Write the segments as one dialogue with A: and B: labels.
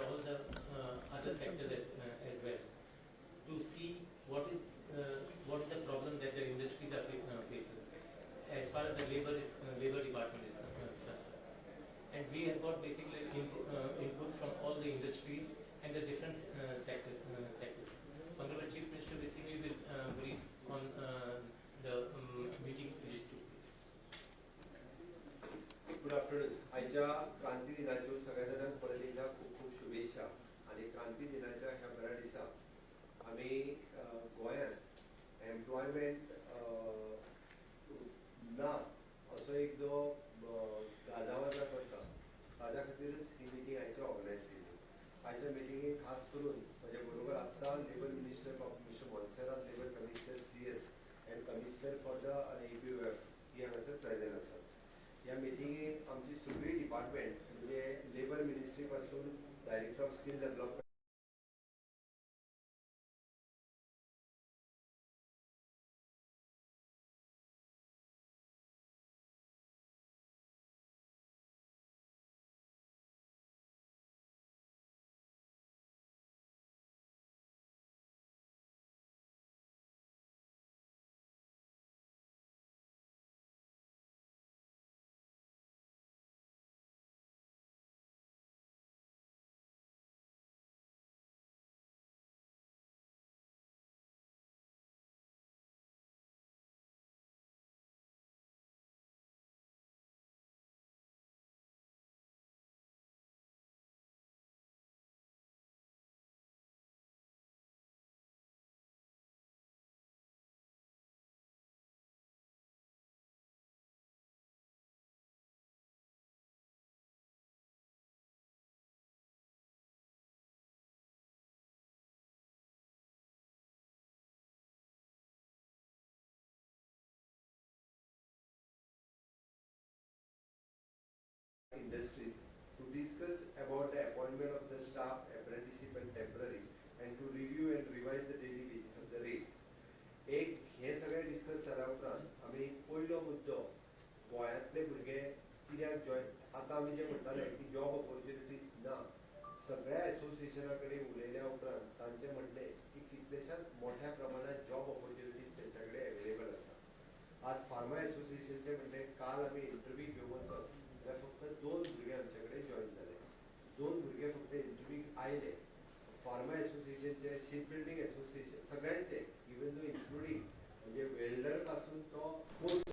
A: all the other sectors as well, to see what is the problem that the industries are facing as far as the labor department is concerned. And we have got basically input from all the industries and the different sectors. Honorable Chief Minister basically will brief on the meeting which took place.
B: Good afternoon. आजच्या क्रांती दिनाच्यो सगळ्या जाणांक परत एकदा खूप खूप शुभेच्छा. आणि क्रांती दिनाच्या ह्या बऱ्या दिसा आम्ही गोंयांत एम्प्लॉयमेंट ना असो एक जो गाजावाजा करता ताज्या खातीरच ही मिटींग आयच्या ऑर्गनायज केली. आयच्या मिटींगेक खास करून म्हजे बरोबर आत्ता labour minister mister Monserrate, labour commissioner CS end commissioner for the APOF ही हांगासर प्रेजेंट आसात. ह्या मिटींगेक आमची सगळी डिपार्टमेंट म्हणजे लेबर मिनिस्ट्री पासून director of skill development industries to discuss about the appointment of the staff, apprenticeship and temporary, and to review and revise the daily wages of the rate. एक हे सगळे discuss जाल्या उपरांत आमी पयलो मुद्दो गोंयांतले भुरगे कित्याक जॉइन आतां आमी जे म्हणटाले की जॉब ऑपॉर्च्युनिटीज ना, सगळ्या एसोसिएशना कडेन उलयल्या उपरांत तांचें म्हणणें की कितलेशाच मोठ्या प्रमाणात जॉब ऑपॉर्च्युनिटीज तेंच्या कडेन अवेलेबल आसा. आज फार्मा एसोसिएशनचे म्हणणें काल आमी इंटरव्यू घेवन वचत जाल्यार फक्त 2 भुरगे आमचे कडेन जॉइन जाले. 2 भुरगे फक्त इंटरव्यूक आयले. फार्मा एसोसिएशनचे, शिप बिल्डिंग एसोसिएशन सगळ्यांचे इवन दो इन्क्लुडिंग म्हणजे वेल्डर पासून तो पोस्ट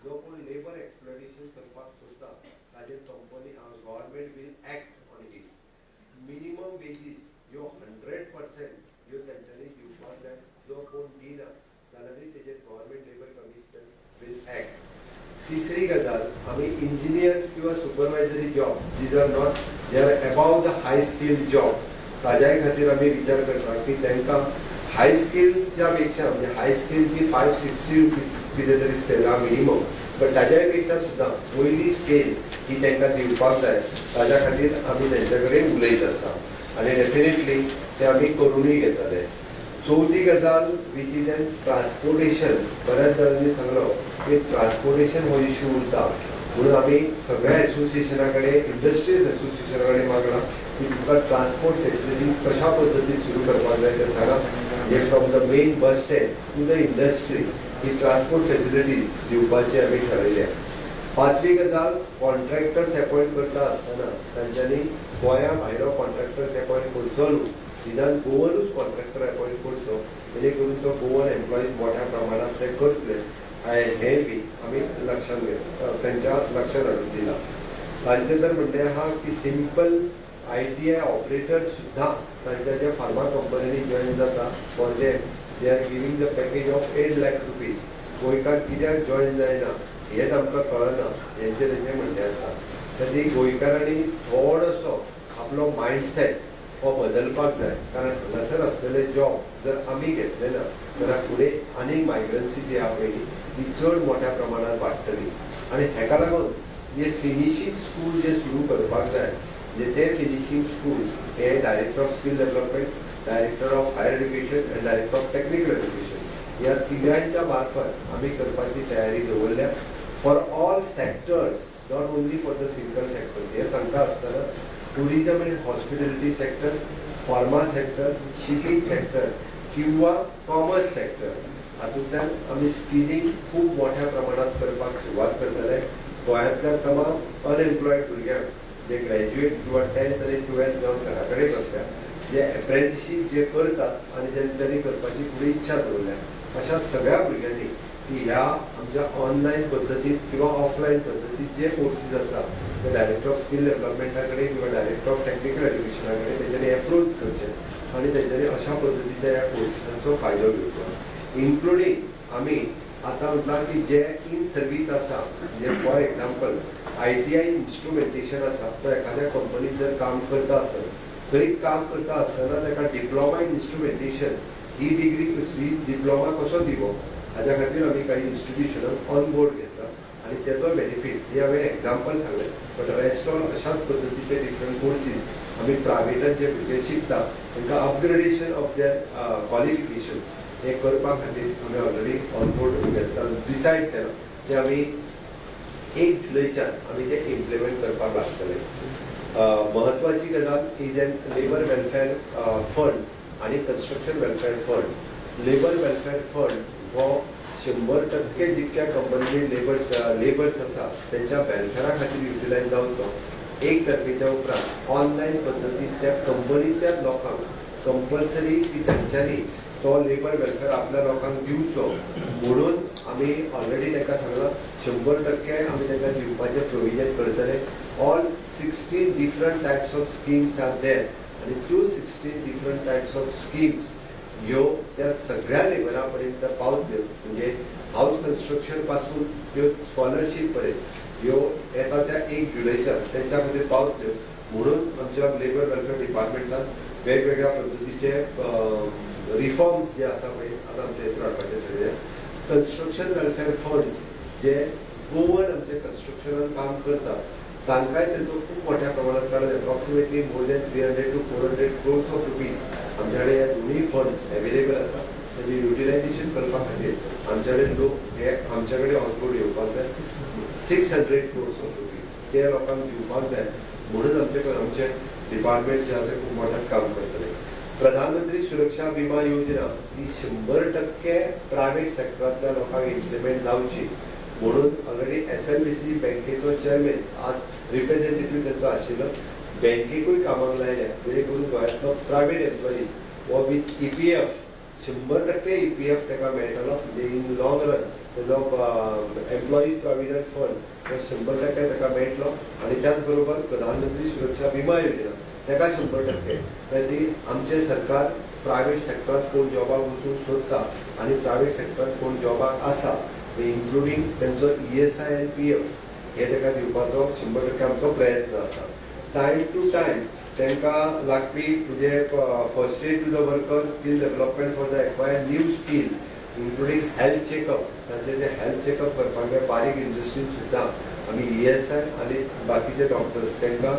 B: जो कोण लेबर एक्सप्लॉयटेशन करपाक सोदता ताजेर company government will act on it. Minimum wages ह्यो 100% ह्यो तांच्यांनी दिवपाक जाय. जो कोण दिना जाल्यारूय तेजेर government labour commissioner will act. तिसरी गजाल आमी इंजिनियर्स किंवा supervisory job these are not they are above the high skilled job ताज्याय खातीर आमी विचार करता की तांकां हाय स्किलच्या पेक्षा म्हणजे हाय स्किलची 560 रुपीज कितें तरी सेला मिनिमम, बट ताज्या पेक्षा सुद्दां वयली स्केल ही तांकां दिवपाक जाय. ताज्या खातीर आमी तांचे कडेन उलयत आसा आनी डेफिनेटली ते आमी करूनय घेतले. चवथी गजाल वीच इज एन ट्रान्सपोर्टेशन. बऱ्याच जाणांनी सांगलो की ट्रान्सपोर्टेशन हो इश्यू उरता म्हणून आमी सगळ्या एसोसिएशना कडेन, इंडस्ट्रीज एसोसिएशना कडेन मागला की तुमकां ट्रान्सपोर्ट फेसिलिटीज कशा पद्दतीन सुरू करपाक जाय ते सांगा. जे from the main bus stand to the industry ही ट्रान्सपोर्ट फेसिलिटीज दिवपाची आमी ठरयल्या. पांचवी गजाल कॉन्ट्रॅक्टर्स अपॉइंट करता आसतना तांच्यांनी गोंया भायलो कॉन्ट्रॅक्टर्स अपॉइंट करचो न्हू, निदान गोवनूच कॉन्ट्रॅक्टर अपॉइंट करचो जेणे करून तो गोवन एम्प्लॉईज मोठ्या प्रमाणात ते करतले. हे बी आमी लक्षात त्यांच्या लक्षात हाडून दिला. तांचे तर म्हणणें आहा की सिंपल ITI ऑपरेटर सुद्धा तांच्या ज्या फार्मा कंपनीनी जॉइन जाता for them they are giving the package of 8 lakhs rupees. गोंयकार कित्याक जॉईन जायना हेच आमकां कळना, हेंचे तेंचें म्हणणें आसा. तर ती गोंयकारांनी थोडोसो आपलो मायंडसेट हो बदलपाक जाय. कारण हांगासर आसलेले जॉब जर आमी घेतले ना जाल्यार फुडें आनीक मायग्रन्सी जी आहा पळय ती चड मोठ्या प्रमाणात वाडटली. आनी हेका लागून जे फिनिशींग स्कूल जे सुरू करपाक जाय, जे ते फिनिशींग स्कूल हे director of skill development, director of higher education and director of technical education ह्या तिगांच्या मार्फत आमी करपाची तयारी दवरल्या for all sectors, not only for the single sectors. हे सांगता आसतना tourism and hospitality sector, pharma sector, shipping sector किंवा कॉमर्स सेक्टर हातूंतल्यान आमी स्किलिंग खूब मोठ्या प्रमाणात करपाक सुरवात करतले. गोंयांतल्या तमाम अनएम्प्लॉयड भुरग्यांक जे ग्रॅज्युएट किंवा 10th आनी 12th जावन घरा कडेन बसल्या, जे एप्रेंटिसशीप जे करतात आनी तेंच्यांनी करपाची फुडें इच्छा दवरल्या, अशा सगळ्या भुरग्यांनी की ह्या आमच्या ऑनलायन पद्दतीत किंवा ऑफलायन पद्दतीत जे कोर्सीस आसा ते डायरेक्टर ऑफ स्किल डेव्हलपमेंटा कडेन किंवा डायरेक्टर ऑफ टेक्निकल एड्युकेशना कडेन तेंच्यांनी एप्रोच करचे आनी तेंच्यांनी अशा पद्दतीच्या ह्या कोर्सीसांचो फायदो घेवचो. इन्क्लुडींग आमी आतां म्हटलां की जे इन सर्वीस आसा, म्हणजे फॉर एक्झाम्पल ITI इन्स्ट्रुमेंटेशन आसा, तो एखाद्या कंपनीत जर काम करता आसत, थंय काम करता आसतना ताका diploma in instrumentation he degree कसली, डिप्लोमा कसो दिवो, हाज्या खातीर आमी काही इन्स्टिट्यूशनांक ऑन बोर्ड घेतला आनी तेचो बेनिफिट्स हे हांवें एक्झाम्पल सांगलें. बट रेस्ट ऑल अशाच पद्दतीचे डिफरंट कोर्सीस आमी प्रायवेटात जे भुरगे शिकता तांकां अपग्रेडेशन ऑफ देर क्वॉलिफिकेशन हे करपा खातीर आमी ऑलरेडी ऑन बोर्ड घेतला, डिसायड केला ते आमी 1 जुलैच्यान आमी ते इम्प्लिमेंट करपाक लागतले. महत्वाची गजाल ही जे लेबर वेलफेअर फंड आणि construction welfare fund, labour welfare fund हो 100% जितक्या कंपनीनी लेबर्स आसा त्यांच्या वेलफेअरा खातीर युटिलायज जावचो. 1 तारखेच्या उपरांत ऑनलायन पद्दतीन त्या कंपनीच्या लोकांक कंपल्सरी ती तांच्यांनी तो लेबर वेलफेअर आपल्या लोकांक दिवचो म्हणून आमी ऑलरेडी ताका सांगलां 100% आमी ताका दिवपाचें प्रोविजन करतले. All 16 different types of schemes are there आनी त्यो 16 डिफरंट टायप्स ऑफ स्किम्स ह्यो त्या सगळ्या लेबरा पर्यंत पावतल्यो. म्हणजे हाऊस कन्स्ट्रक्शन पासून त्यो स्कॉलरशीप पर्यंत ह्यो येता त्या 1 जुलैच्यान तेंच्या खातीर पावतल्यो. म्हणून आमच्या लेबर वेलफेअर डिपार्टमेंटान वेगवेगळ्या पद्दतीचे रिफॉर्म्स जे आसा पळय आतां आमच्या हेतून हाडपाचें ठरयल्या. कन्स्ट्रक्शन वेलफेअर फंड्स जे गोवन आमचे कन्स्ट्रक्शनान काम करतात तांकांय तेचो खूब मोठ्या प्रमाणात कारण approximately more than 300 to 400 crores of rupees आमचे कडेन हे दोनूय फंड एवेलेबल आसा. तेजे युटिलायजेशन करपा खातीर आमचे कडेन लोक हे आमचे कडेन ऑनबोर्ड येवपाक जाय. 600 crores of rupees ते लोकांक दिवपाक जाय म्हणून आमचे डिपार्टमेंट जे आसा ते खूब मोठ्यान काम करतले. प्रधानमंत्री सुरक्षा विमा योजना ही 100% प्रायव्हेट सेक्टरांतल्या लोकांक इम्प्लिमेंट जावची म्हणून ऑलरेडी SMBC बँकेचो चेअरमॅन आज रिप्रेझेंटेटिव्ह तेचो आशिल्लो. बँकेकूय कामाक लायल्या जेणे करून गोंयांतलो प्रायव्हेट एम्प्लॉईज वो विथ EPF 100% EPF ताका मेळटलो. म्हणजे इन लॉंग रन तेजो एम्प्लॉईज प्रॉव्हिडंट फंड हो 100% ताका मेळटलो आनी त्याच बरोबर प्रधानमंत्री सुरक्षा विमा योजना ताका 100%. तर ती आमचे सरकार प्रायव्हेट सेक्टरांत कोण जॉबाक वचूंक सोदता आनी प्रायव्हेट सेक्टरांत कोण जॉबाक आसा इन्क्लुडींग तेंचो ESI आनी PF हे ताका दिवपाचो 100% आमचो प्रयत्न आसा. टायम टू टायम तांकां लागपी म्हणजे first aid to the worker, skill development for the acquire new skill including health checkup, तांचे जे हेल्थ चेकअप करपाक जाय बारीक इंडस्ट्रीन सुद्दां आमी ESI आनी बाकीचे डॉक्टर्स तांकां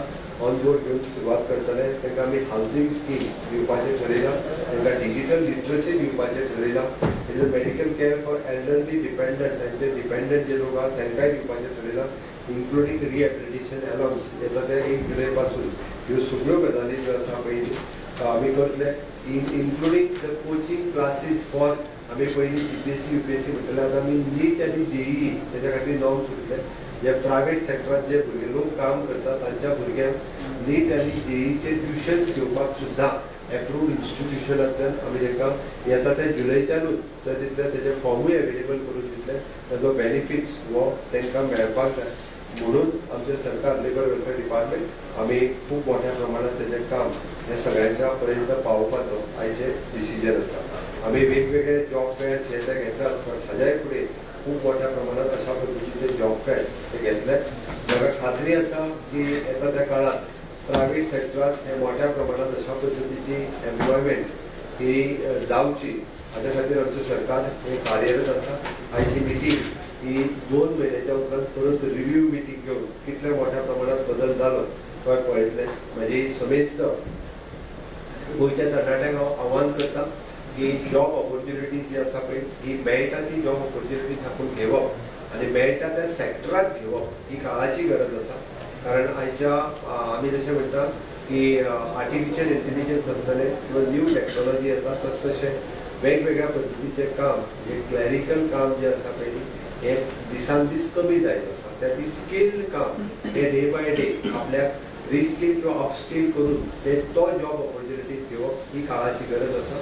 B: ऑन बोर्ड घेवन सुरवात करतले. तांकां आमी हावजींग स्कीम दिवपाचें ठरयलां, तांकां डिजिटल लिटरसी दिवपाचें ठरयलां. तेजे medical care for elderly dependent तांचे डिपेंडंट जे लोक आसात तांकांय दिवपाचें ठरयलां. इन्क्लुडींग रिएप्रिटेशन अलाउन्स येता ते 1 जुलै पासून ह्यो सगळ्यो गजाली ज्यो आसा पळय आमी करतले. Including the coaching classes for आमी पयलीं CPSC UPSC म्हणटले आतां आमी नीट आनी JEE तेच्या खातीर नांव सुटले. जे प्रायव्हेट सेक्टरांत जे भुरगे लोक काम करतात तांच्या भुरग्यांक नीट आनी JEEचे ट्युशन्स घेवपाक सुद्दां एप्रूव्ड इन्स्टिट्यूशनांतल्यान आमी तांकां येता त्या जुलैच्यानूच तर तितले तेजे फॉर्मूय एवेलेबल करून दितले. ताजो बेनिफिट्स हो तांकां मेळपाक जाय म्हणून आमचे सरकार लेबर वेलफेअर डिपार्टमेंट आमी खूब मोठ्या प्रमाणात तेजें काम हे सगळ्यांच्या पर्यंत पावोवपाचो आयचें डिसिजन आसा. आम्ही वेगवेगळे जॉब फेअर्स हे ते घेतात, पण हाज्याय फुडें खूप मोठ्या प्रमाणात अशा पद्धतीचे जॉब फेअर्स ते घेतले. म्हाका खात्री आसा की येता त्या काळात प्रायव्हेट सेक्टरात हे मोठ्या प्रमाणात अशा पद्धतीची एम्प्लॉयमेंट ही जावची हाच्या खातीर आमचें सरकार हे कार्यरत आसा. आयची मिटींग ही 2 म्हयन्याच्या उपरांत परत रिव्ह्यू मिटींग घेवन कितल्या मोठ्या प्रमाणात बदल जालो तो पळयतले. म्हाजी समेस्त गोंयच्या तरणाट्यांक हांव आव्हान करता की जॉब ऑपॉर्च्युनिटीज जी आसा पळय ही मेळटा ती जॉब ऑपॉर्च्युनिटीज आपूण घेवप आनी मेळटा त्या सेक्टरांत घेवप ही काळाची गरज आसा. कारण आयच्या आमी जशें म्हणटा की आर्टिफिशियल इंटेलिजन्स आसतलें किंवा न्यू टॅक्नॉलॉजी येता तशें वेगवेगळ्या पद्धतीचें काम म्हणजे क्लॅरिकल काम जें आसा पळय हे दिसान दीस कमी जायत आसा. त्या ती स्कील काम हे डे बाय डे आपल्याक रिस्कील किंवा अपस्कील करून ते तो जॉब ऑपॉर्च्युनिटीज घेवप ही काळाची गरज आसा.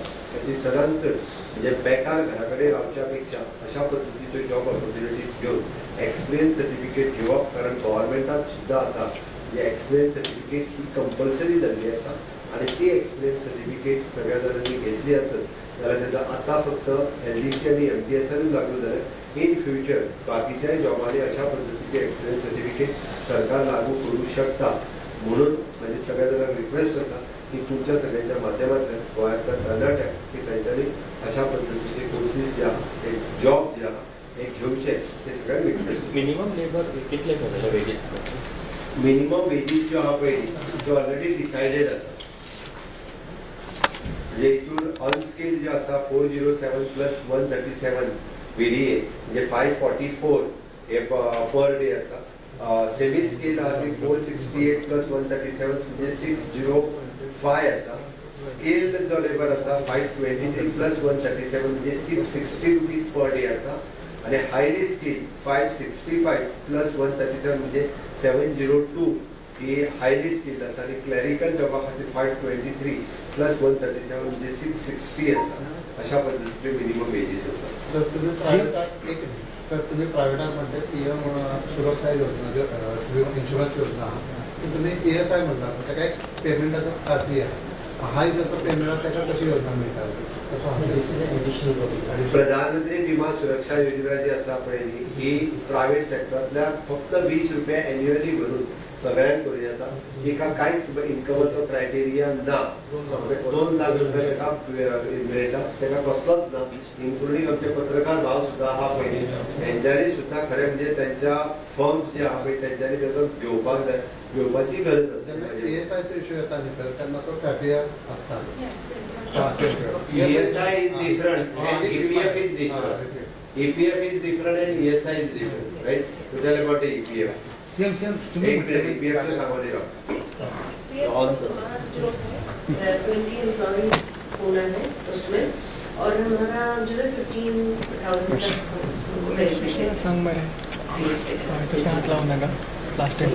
B: ती चडांत चड म्हणजे बेकार घरा कडेन रावच्या पेक्षा अशा पद्धतीच्यो जॉब ऑपॉर्च्युनिटीज घेवन एक्सपिरियन्स सर्टिफिकेट घेवप. कारण गव्हर्मेंटान सुद्दां आतां म्हणजे एक्सपिरियन्स सर्टिफिकेट ही कंपल्सरी जाल्ली आसा आनी ती एक्सपिरियन्स सर्टिफिकेट सगळ्या जाणांनी घेतली आसत जाल्यार तेजो आतां फक्त LDC आनी MTSरूच लागू जाल्यार इन फ्युचर बाकीच्याय जॉबांनी अशा पद्धतीचे एक्सपिरियन्स सर्टिफिकेट सरकार लागू करू शकता. म्हणून म्हणजे सगळ्या जाणांक रिक्वेस्ट आसा की तुमच्या सगळ्यांच्या माध्यमांतल्यान गोंयांतल्या तरणाट्यांक की तांच्यांनी अशा पद्धतीचे कोर्सीस जे आहा जॉब जे आहा हे घेवचे ते सगळ्यांक रिक्वेस्ट.
C: मिनिमम लेबर कितले पडलेले वेजीस?
B: मिनिमम वेजीस ज्यो आहा पळय त्यो ऑलरेडी डिसायडेड आसा. म्हणजे हितून अनस्किल्ड जे आसा 407 प्लस 137 VDA म्हणजे 544 हे पर डे आसा. सेमी स्किल्ड आहा ती 468 प्लस 137 म्हणजे 605 आसा. स्किल्ड जो लेबर आसा 523 प्लस 137 म्हणजे 660 रुपीज पर डे आसा. आणि हायली स्किल्ड 565 प्लस 137 म्हणजे 702 ही हायली स्किल्ड आसा. आणि क्लॅरिकल जॉबा खातीर 523 प्लस 137 म्हणजे 660 आसा. अशा पद्धतीचे मिनिमम वेजीस आसा.
D: सर तुम्ही प्रायव्हेटात म्हणते PM सुरक्षा योजना इन्शुरन्स योजना ती तुम्ही ESI म्हणता ताका एक पेमेंटाचो प्रक्रिया हा जर पेमेंट ताका कशी योजना मिळतात
B: प्रधानमंत्री विमा सुरक्षा योजना जी आसा पळय ही प्रायव्हेट सेक्टरांतल्या फक्त 20 रुपया एन्युअली भरून सगळ्यांक करूं येता. एका कांयच इन्कमाचो क्रायटेरिया ना. 2 लाख रुपया ताका मेळटा, ताका कसलोच ना. इन्क्लुडींग आमचे पत्रकार भाव सुद्दां आहा पळय हेंच्यांनी सुद्दां खरें म्हणजे त्यांच्या फर्म्स जे आहा पळय तेंच्यांनी तेजो घेवपाक जाय, घेवपाची गरज आसा.
D: ESIचो इश्यू येता न्ही सर तेन्ना तो प्रक्रिया आसता.
B: ESI is different and EPF is different. EPF is different and ESI is different, right? So tell about the EPF.
E: Same तुम्ही
B: एक मिनट EPF का सांगने रहो.
F: जो 20 एम्प्लॉइज होना है उसमें और हमारा जो है 15,000 तक
E: सांग बरं कशा हात लावू नका लास्ट टाइम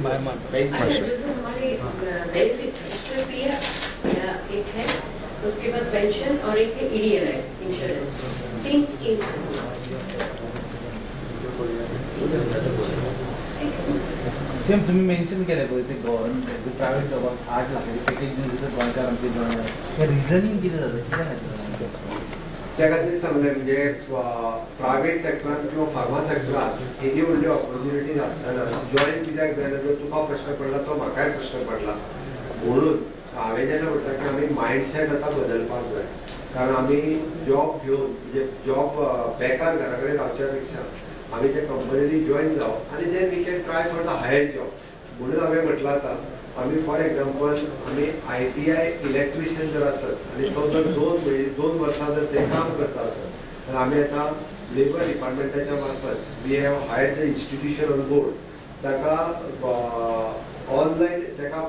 E: बाय मार
F: हमारे बेनिफिट एक है, उसके बाद पेंशन और एक है EDLI इंश्योरेंस. 3 स्कीम
E: सेम तुम्ही मेन्शन केलं पळय ते गव्हर्नमेंट प्रायव्हेट जॉबाक 8 लाखाची पॅकेज दिवं गोंयकार आमचे जॉइन हे रिझनिंग कितें जाता कित्याक खातीर
B: त्या खातीर सांगलें म्हणजे प्रायव्हेट सेक्टरांत किंवा फार्मा सेक्टरांत इतली व्हडली ऑपॉर्च्युनिटीज आसतना जॉइन कित्याक जायना जो तुका प्रश्न पडला तो म्हाकाय प्रश्न पडला. म्हणून हांवें जेन्ना म्हणटा की आमी मायंडसेट आतां बदलपाक जाय. कारण आमी जॉब घेवन म्हणजे जॉब बेकार घरा कडेन रावच्या पेक्षा आमी त्या कंपनीनी जॉइन जावप आनी then we can try for the higher job. म्हणून हांवें म्हटलां आतां आमी फॉर एग्जाम्पल आमी ITI इलेक्ट्रिशियन जर आसत आनी तो जर 2 वर्सां जर ते काम करता आसत तर आमी आतां लेबर डिपार्टमेंटाच्या मार्फत we have hired the institution on board. ताका ऑनलायन ताका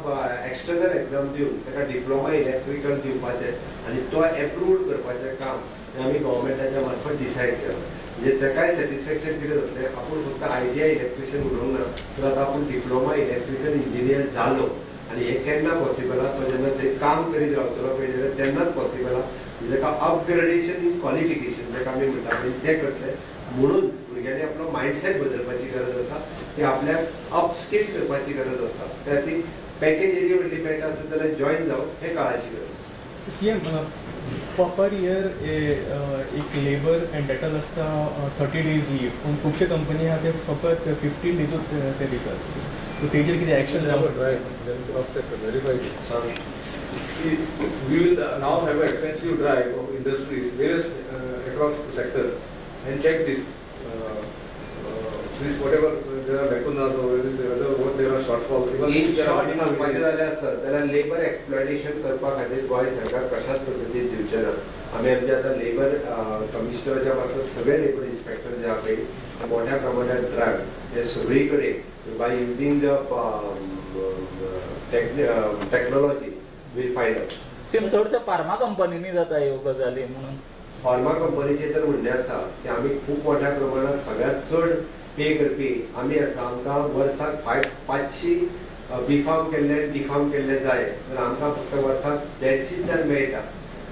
B: एक्सटर्नल एग्जाम दिवन ताका डिप्लोमा इलेक्ट्रिकल दिवपाचें आनी तो एप्रूव्ड करपाचें काम आमी गव्हर्मेंटाच्या मार्फत डिसायड केलां. म्हणजे ताकाय सॅटिस्फॅक्शन कितें जातलें आपूण फक्त ITI इलेक्ट्रिशियन उरोंक ना तर आतां आपूण डिप्लोमा इलेक्ट्रिकल इंजिनियर जालो आनी हें केन्ना पॉसिबल आहा तो जेन्ना ते काम करीत रावतलो पळय जाल्यार तेन्नाच पॉसिबल आहा. ताका अपग्रेडेशन इन क्वॉलिफिकेशन जाका आमी म्हणटा पळय तें करतले. म्हणून भुरग्यांनी आपलो मायंडसेट बदलपाची गरज आसा की आपल्याक अपस्किल करपाची गरज आसा. त्या खातीर पॅकेज हेजी व्हडली मेळटा आसत जाल्यार जॉईन जावं हे काळाची गरज.
G: सीएम पर इयर एक लेबर एंड डेटल आसता 30 days लीव पूण खुबशे कंपनी आहा ते फकत 15 डेजूच ते दितात. सो तेजेर कितें action
H: We will now have an extensive drive of industries, various across the sector, and check this whatever there are lacunas or whether what there are shortfalls.
B: In short सांगपाचें जाल्यार आसत जाल्यार लेबर एक्सप्लॉयटेशन करपा खातीर गोंय सरकार कशाच पद्दतीन दिवचें ना. आमी आमचे आतां लेबर कमिशनराच्या मार्फत सगळे लेबर इन्स्पेक्टर जे आहा पळय मोठ्या प्रमाणात ड्रायव्ह हे सगळी कडेन by using the technology will find out.
C: Same चडशा फार्मा कंपनीनी जाता ह्यो गजाली म्हणून.
B: फार्मा कंपनीचे तर म्हणणें आसा की आमी खूब मोठ्या प्रमाणात सगळ्यात चड पे करपी आमी आसा. आमकां वर्साक 500 बीफार्म केल्ले डिफार्म केल्ले जाय तर आमकां फक्त वर्साक 150 जण मेळटा.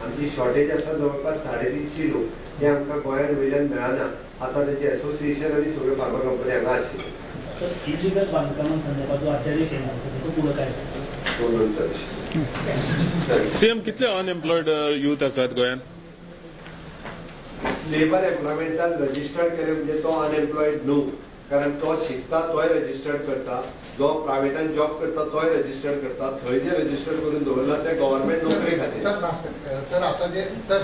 B: आमची शॉर्टेज आसा जवळपास 350 लोक ते आमकां गोंयांत वयल्यान मेळना. आतां तेचे एसोसिएशन आनी सगळ्यो फार्मा कंपनी हांगा आशिल्ल्यो.
I: इलिगल बांधकामां संदर्भात जो अध्यादेश येणार त्याचं पुढे काय
J: सीएम कितले अनएम्प्लॉयड यूथ आसात गोंयांत?
B: लेबर एम्प्लॉयमेंटान रजिस्टर्ड केले म्हणजे तो अनएम्प्लॉयड न्हू. कारण तो शिकता तोय रजिस्टर्ड करता, जो प्रायवेटान जॉब करता तोय रजिस्टर्ड करता. थंय जे रजिस्टर्ड करून दवरला ते गव्हर्नमेंट नोकरी खातीर.
D: सर आता जे सर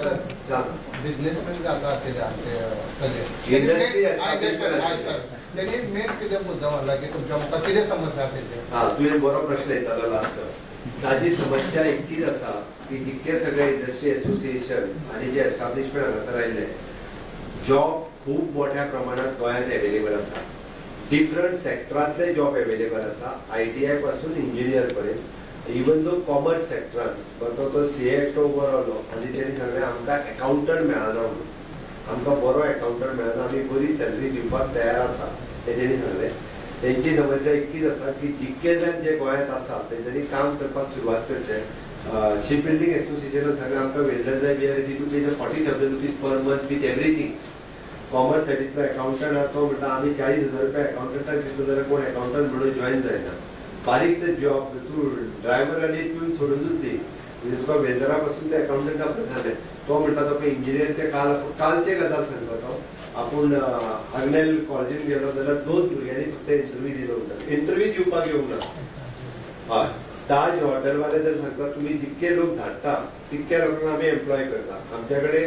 D: बिझनेसमॅन जाता आसले आमचे
B: इंडस्ट्री
D: त्यांनी मेन कितें मुद्दो मारला की तुमच्या म्हाका कितें समस्या आसा.
B: हा तुवें बरो प्रश्न येतालो लास्ट. ताजी समस्या एकटीच आसा की जितके सगळे इंडस्ट्री एसोसिएशन आणि जे एस्टाब्लिशमेंट हांगासर आयिल्ले जॉब खूब मोठ्या प्रमाणात गोंयांत एवेलेबल आसा. डिफरंट सेक्टरांतले जॉब एवेलेबल आसा. ITI पासून इंजिनियर पर्यंत. इवन दो कॉमर्स सेक्टरांत तो CA एकटो उबो रावलो आनी तेणी सांगलें आमकां अकाउंटंट मेळना म्हणून. आमकां बरो अकाउंटंट मेळना, आमी बरी सॅलरी दिवपाक तयार आसा हे तेणी सांगलें. तेंची समस्या इतकीच आसा की जितके जाण जे गोंयांत आसा तेंच्यांनी काम करपाक सुरवात करचें. शिप बिल्डिंग एसोसिएशनान सांगलें आमकां वेल्डर जाय we are ready to pay 40,000 rupees per month with everything. Commerce सायडीतलो अकाउंटंट आहा तो म्हणटा आमी 40,000 रुपया अकाउंटंटाक दिता जाल्यार कोण अकाउंटंट म्हणून जॉईन जायना. बारीक ते जॉब तूं ड्रायव्हर आनी ट्यून सोडूनच दी. तुका वेल्डरा पासून ते अकाउंटंटा जालें. तो म्हणटा तो इंजिनियरचे कालचे गजाल सांगता तो. आपूण आग्नेल कॉलेजीन गेलो जाल्यार 2 भुरग्यांनी फक्त इंटरव्यू दिलो म्हणटा. इंटरव्यू दिवपाक येवंक ना. हय ताज हॉटेलवाले जर सांगता तुम्ही जितके लोक धाडटा तितक्या लोकांक आमी एम्प्लॉय करता. आमच्या कडेन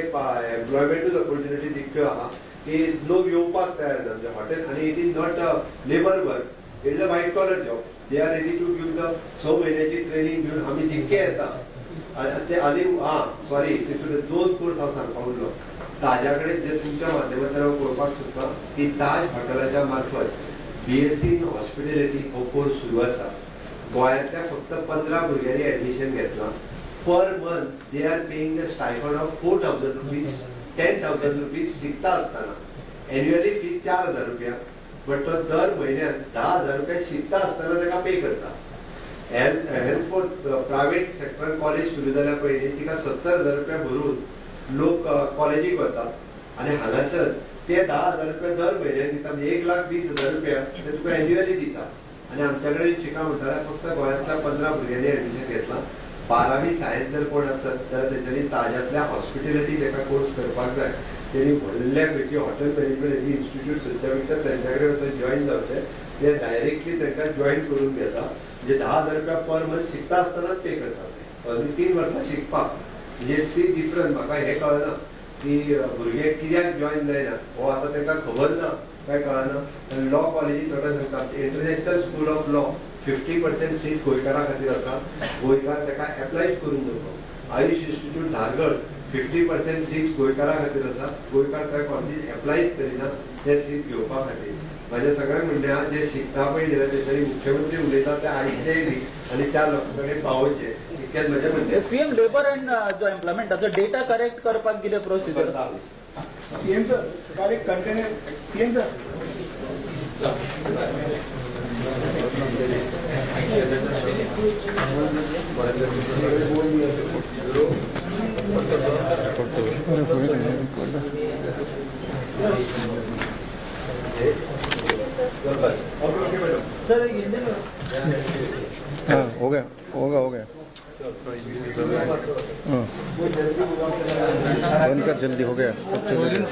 B: एम्प्लॉयमेंटूच ऑपॉर्च्युनिटी तितक्यो आहा की लोक येवपाक तयार ना. म्हणजे हॉटेल आणि it is not a labour work, it is a white collar job. They are ready to give the 6 महिन्याची ट्रेनिंग घेऊन आमी जितके येता ते आनी सॉरी 2 कोर्स हांव सांगपाक उरलो. ताज्या कडेन जे तुमच्या माध्यमांतल्यान हांव कळपाक सोदतां की ताज हॉटेलाच्या मार्फत BSc इन हॉस्पिटॅलिटी हो कोर्स सुरू आसा. गोंयांतल्या फक्त 15 भुरग्यांनी एडमिशन घेतलां. Per month they are paying the stipend of 4,000 rupees 10,000 rupees शिकता आसतना. एन्युअली फीज 4,000 रुपया. बट तो दर म्हयन्याक 10,000 रुपया शिकता आसतना ताका पे करता. हेल्थ फॉर प्रायव्हेट सेक्टरान कॉलेज सुरू जाल्या पयलीं तिका 70,000 रुपया भरून लोक कॉलेजीक वतात आनी हांगासर ते 10,000 रुपया दर म्हयन्याक दिता. म्हणजे 1,20,000 रुपया ते तुका एन्युअली दिता. आनी आमच्या कडेन शिका म्हणटा फक्त गोंयांतल्या 15 भुरग्यांनी एडमिशन घेतलां. 12वी सायन्स जर कोण आसत जाल्यार तेंच्यांनी ताज्यातल्या हॉस्पिटॅलिटी जेका कोर्स करपाक जाय तेणी व्हडल्या पैकी हॉटेल मॅनेजमेंट हेजी इन्स्टिट्यूट सोदच्या पेक्षा तेंच्या कडेन थंय जॉईन जावचें. ते डायरेक्टली तांकां जॉईन करून घेता. म्हणजे 10,000 रुपया पर मंथ शिकता आसतनाच पे करतात. आनी 3 वर्सां शिकपाक म्हणजे सी डिफरन्स म्हाका हें कळना की भुरगे कित्याक जॉईन जायना हो आतां तांकां खबर ना काय कळना. लॉ कॉलेजी थोडे सांगतात international school of law 50% seat गोंयकारा खातीर आसा. गोंयकार ताका एप्लाय करून दवरलो. आयुष इन्स्टिट्यूट धारगड 50% सीट गोंयकारा खातीर आसा. गोंयकार त्या कॉलेजीत एप्लायच करिना ते सीट घेवपा खातीर. माझ्या सगळ्यांक म्हणणें जे शिकता पळय न्ही तेंच्यांनी मुख्यमंत्री उलयता ते आयचे बी आनी 4 लोकां कडेन पावोवचे इतकेंच म्हजें म्हणणें.
C: सीएम लेबर एंड जो एम्प्लॉयमेंटाचो डेटा करेक्ट करपाक कितें प्रोसिजर?
I: सीएम सर काल एक कंटेनर सीएम सर
F: सर
K: हाँ हो गया होगा हो गया हाँ बंद कर जल्दी हो गया सब चीज़